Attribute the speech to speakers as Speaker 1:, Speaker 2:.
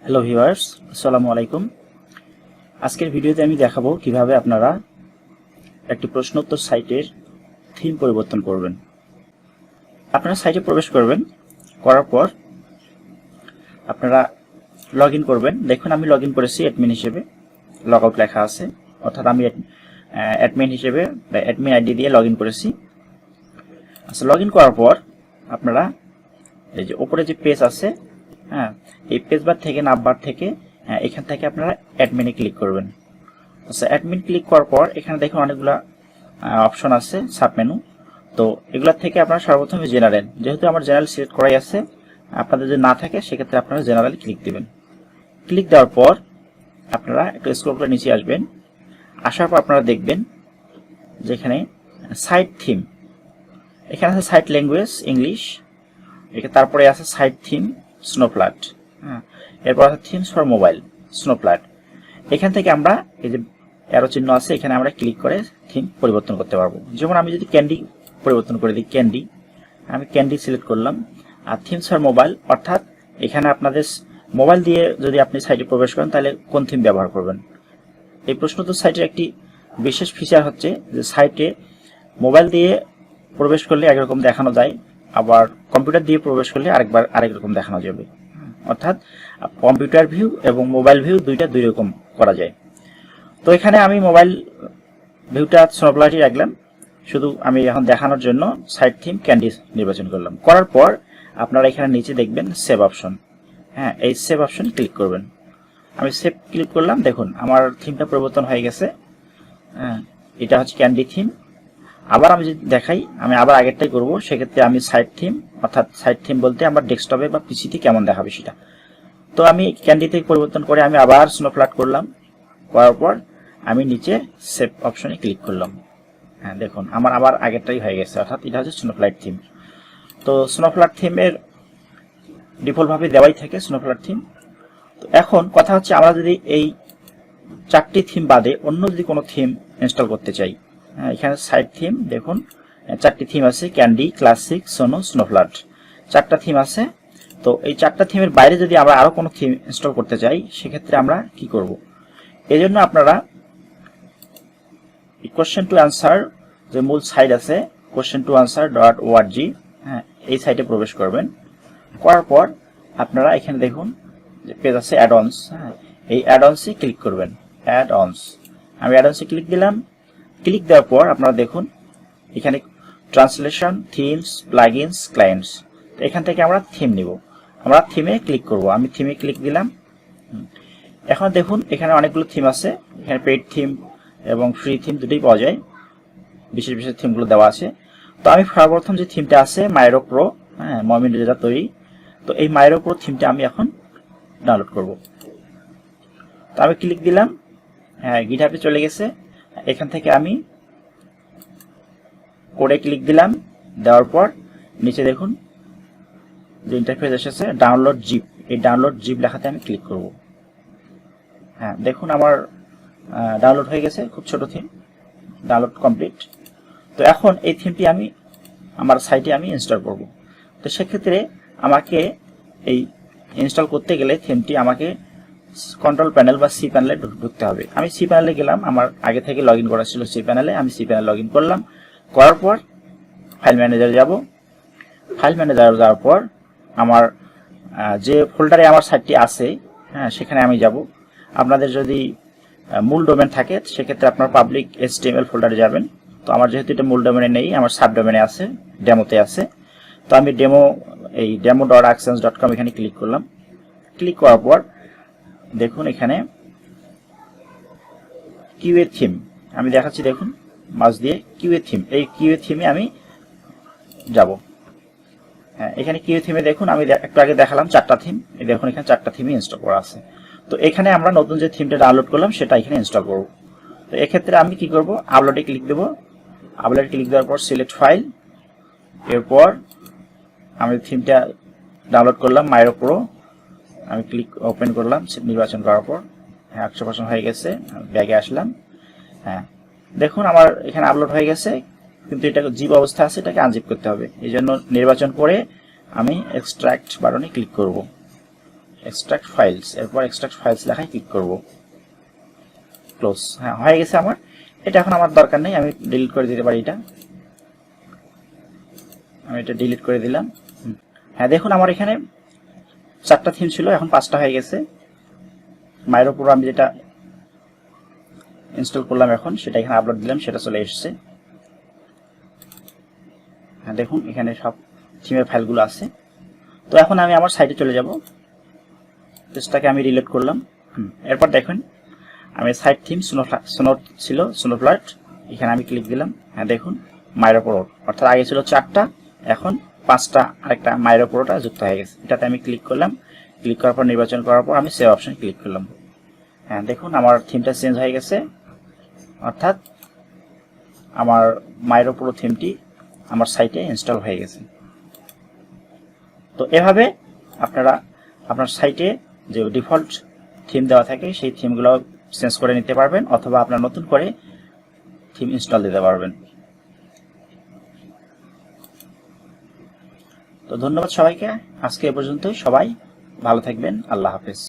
Speaker 1: Hello viewers, আসসালামু আলাইকুম। আজকের ভিডিওতে আমি দেখাবো কিভাবে আপনারা একটি প্রশ্নোত্তর সাইটের থিম পরিবর্তন করবেন। আপনারা সাইটে প্রবেশ করবেন, করার পর আপনারা লগইন করবেন। দেখুন আমি লগইন করেছি অ্যাডমিন হিসেবে, লগ আউট লেখা আছে, অর্থাৎ আমি অ্যাডমিন হিসেবে অ্যাডমিন আইডি দিয়ে লগইন করেছি। আচ্ছা, লগইন করার পর আপনারা এই যে উপরে যে পেজ আছে, এই পেজ বার থেকে নামবার থেকে এখান থেকে আপনারা অ্যাডমিনে ক্লিক করবেন। আচ্ছা, অ্যাডমিন ক্লিক করার পর এখানে দেখুন অনেকগুলো অপশন আছে সাব মেনু। তো এগুলোর থেকে আপনারা সর্বপ্রথমে জেনারেল, যেহেতু আমার জেনারেল সিলেক্ট করাই আছে, আপনাদের যদি না থাকে সেক্ষেত্রে আপনারা জেনারেলে ক্লিক দিবেন। ক্লিক দেওয়ার পর আপনারা একটু স্ক্রল করে নিচে আসবেন। আসার পর আপনারা দেখবেন যেখানে সাইট থিম, এখানে আছে সাইট ল্যাঙ্গুয়েজ ইংলিশ, তারপরে আছে সাইট থিম স্নোফ্ল্যাট, এরপর আছে থিমস ফর মোবাইল স্নোফ্ল্যাট। এখান থেকে আমরা এই যে অ্যারো চিহ্ন আছে, এখানে আমরা ক্লিক করে থিম পরিবর্তন করতে পারবো। যেমন আমি যদি ক্যান্ডি পরিবর্তন করে দিই, ক্যান্ডি, আমি ক্যান্ডি সিলেক্ট করলাম। আর থিমস ফর মোবাইল, অর্থাৎ এখানে আপনাদের মোবাইল দিয়ে যদি আপনি সাইটে প্রবেশ করেন তাহলে কোন থিম ব্যবহার করবেন। এই প্রশ্নোত্তর সাইটের একটি বিশেষ ফিচার হচ্ছে যে সাইটে মোবাইল দিয়ে প্রবেশ করলে একরকম দেখানো যায়, আবার কম্পিউটার দিয়ে প্রবেশ করলে আরেক রকম দেখানো যাবে। অর্থাৎ কম্পিউটার ভিউ এবং মোবাইল ভিউ দুই রকম করা যায়। তো এখানে আমি মোবাইল ভিউটা স্নোফ্ল্যাটই রাখলাম, শুধু আমি এখন দেখানোর জন্য সাইট থিম ক্যান্ডি নির্বাচন করলাম। করার পর আপনারা এখানে নিচে দেখবেন সেভ অপশন, এই সেভ অপশন ক্লিক করবেন। আমি সেভ ক্লিক করলাম, দেখুন আমার থিমটা পরিবর্তন হয়ে গেছে। এটা হচ্ছে ক্যান্ডি থিম। আবার আমি যদি দেখাই, আমি আবার আগেরটাই করব, সেক্ষেত্রে আমি সাইট থিম, অর্থাৎ সাইট থিম বলতে আমার ডেস্কটপে বা পিসিতে কেমন দেখাবে সেটা। তো আমি ক্যান্ডি থেকে পরিবর্তন করে আমি আবার স্নোফ্ল্যাট করলাম, করার পর আমি নিচে সেভ অপশনে ক্লিক করলাম। দেখুন আমার আবার আগেরটাই হয়ে গেছে, অর্থাৎ এটা হচ্ছে স্নোফ্ল্যাট থিম। তো স্নোফ্ল্যাট থিমের ডিফল্টভাবে দেওয়াই থাকে স্নোফ্ল্যাট থিম। তো এখন কথা হচ্ছে, আমরা যদি এই চারটি থিম বাদে অন্য যদি কোনো থিম ইনস্টল করতে চাই, এখানে সাইট থিম দেখুন চারটি থিম আছে, ক্যান্ডি, ক্লাসিক, সোনো, স্নোফ্ল্যাট, চারটা থিম আছে। তো এই চারটা থিমের বাইরে যদি আমরা আরো কোনো থিম ইনস্টল করতে চাই, সেক্ষেত্রে আমরা কি করব? এই জন্য আপনারা কোশ্চেন টু অ্যান্সার যে মূল সাইট আছে question2answer.org, এই সাইটে প্রবেশ করবেন। করার পর আপনারা এখানে দেখুন যে পেজ আছে অ্যাড-অনস, এই অ্যাড-অনসে ক্লিক করবেন। অ্যাড-অনস, আমি অ্যাড-অনসে ক্লিক দিলাম। ক্লিক দেওয়ার পর আপনারা দেখুন এখানে ট্রান্সলেশন, থিমস, প্লাগইনস, ক্লায়েন্টস, এখান থেকে আমরা থিম নিব। আমরা থিমে ক্লিক করব, আমি থিমে ক্লিক দিলাম। এখন দেখুন এখানে অনেকগুলো থিম আছে, এখানে পেইড থিম এবং ফ্রি থিম দুটোই পাওয়া যায়, বিশেষ বিশেষ থিমগুলো দেওয়া আছে। তো আমি সর্বপ্রথম যে থিমটা আছে মাইরো প্রো, মমিন রেজা তৈরি, তো এই মাইরো প্রো থিমটা আমি এখন ডাউনলোড করব। তো আমি ক্লিক দিলাম, গিটহাবে চলে গেছে। এখান থেকে আমি কোডে ক্লিক দিলাম, দেওয়ার পর নিচে দেখুন যে ইন্টারফেস এসেছে ডাউনলোড জিপ, এই ডাউনলোড জিপ লেখাতে আমি ক্লিক করব। দেখুন আমার ডাউনলোড হয়ে গেছে, খুব ছোট থিম, ডাউনলোড কমপ্লিট। তো এখন এই থিমটি আমি আমার সাইটে আমি ইনস্টল করব। তো সেক্ষেত্রে আমাকে এই ইনস্টল করতে গেলে থিমটি আমাকে কন্ট্রোল প্যানেল বা সি প্যানেলে ঢুকতে হবে। আমি সি প্যানেলে গেলাম, আমার আগে থেকে লগ ইন করা ছিল সি প্যানেলে, আমি সি প্যানেল লগ ইন করলাম। করার পর ফাইল ম্যানেজার যাব। ফাইল ম্যানেজার যাওয়ার পর আমার যে ফোল্ডারে আমার সাইটটি আছে, সেখানে আমি যাব। আপনাদের যদি মূল ডোমেন থাকে সেক্ষেত্রে আপনার পাবলিক HTML ফোল্ডারে যাবেন। তো আমার যেহেতু এটা মূল ডোমেনে নেই, আমার সাব ডোমেনে আছে, ডেমোতে আছে। তো আমি demo.accents.com এখানে ক্লিক করলাম। ক্লিক করার পর দেখুন এখানে q2a থিম আমি দেখাচ্ছি, দেখুন মাউস দিয়ে q2a থিম, এই q2a থিমে আমি যাব। এখানে q2a থিমে দেখুন আমি একটু আগে দেখালাম চারটা থিম, এই দেখুন এখানে চারটা থিমই ইনস্টল করা আছে। তো এখানে আমরা নতুন যে থিমটা ডাউনলোড করলাম সেটা এখানে ইনস্টল করব। তো এক্ষেত্রে আমি কি করব, আপলোডে ক্লিক দেব। আপলোডে ক্লিক দেওয়ার পর সিলেক্ট ফাইল, এরপর আমি থিমটা ডাউনলোড করলাম মাইরো প্রো, আমি ক্লিক ওপেন করলাম, নির্বাচন করার পর 100% হয়ে গেছে। ব্যাগে আসলাম, দেখুন আমার এখানে আপলোড হয়ে গেছে, কিন্তু এটা জিপ অবস্থা আছে, এটাকে আনজিপ করতে হবে। এই জন্য নির্বাচন করে আমি এক্সট্রাক্ট বাটনে ক্লিক করব। এক্সট্রাক্ট ফাইলস, এরপর এক্সট্রাক্ট ফাইলস লেখায় ক্লিক করব, ক্লোজ। হ্যাঁ, হয়ে গেছে আমার। এটা এখন আমার দরকার নেই, আমি ডিলিট করে দিতে পারি। আমি এটা ডিলিট করে দিলাম। হ্যাঁ, দেখুন আমার এখানে 4টা থিম ছিল, এখন 5টা হয়ে গেছে। মাইরো পুরো আমি যেটা ইনস্টল করলাম এখন, সেটা এখানে আপলোড দিলাম, সেটা চলে এসেছে। হ্যাঁ, দেখুন এখানে সব থিমের ফাইলগুলো আছে। তো এখন আমি আমার সাইটে চলে যাব, পেজটাকে আমি রিলোড করলাম। এরপর দেখুন আমি সাইট থিম স্নো ছিল, স্নোফ্লাইট, এখানে আমি ক্লিক দিলাম। হ্যাঁ, দেখুন মাইরো পুরো, অর্থাৎ আগে ছিল 4টা, এখন 5টা, আরেকটা মাইরো পুরোটা যুক্ত হয়ে গেছে। এটাতে আমি ক্লিক করলাম, ক্লিক করার পর নির্বাচন করার পর আমি সেভ অপশন ক্লিক করলাম। হ্যাঁ, দেখুন আমার থিমটা চেঞ্জ হয়ে গেছে, অর্থাৎ আমার মাইরো পুরো থিমটি আমার সাইটে ইনস্টল হয়ে গেছে। তো এভাবে আপনারা আপনার সাইটে যে ডিফল্ট থিম দেওয়া থাকে সেই থিমগুলো চেঞ্জ করে নিতে পারবেন, অথবা আপনার নতুন করে থিম ইনস্টল দিতে পারবেন। তো ধন্যবাদ সবাইকে, আজকে এ পর্যন্তই। সবাই ভালো থাকবেন, আল্লাহ হাফেজ।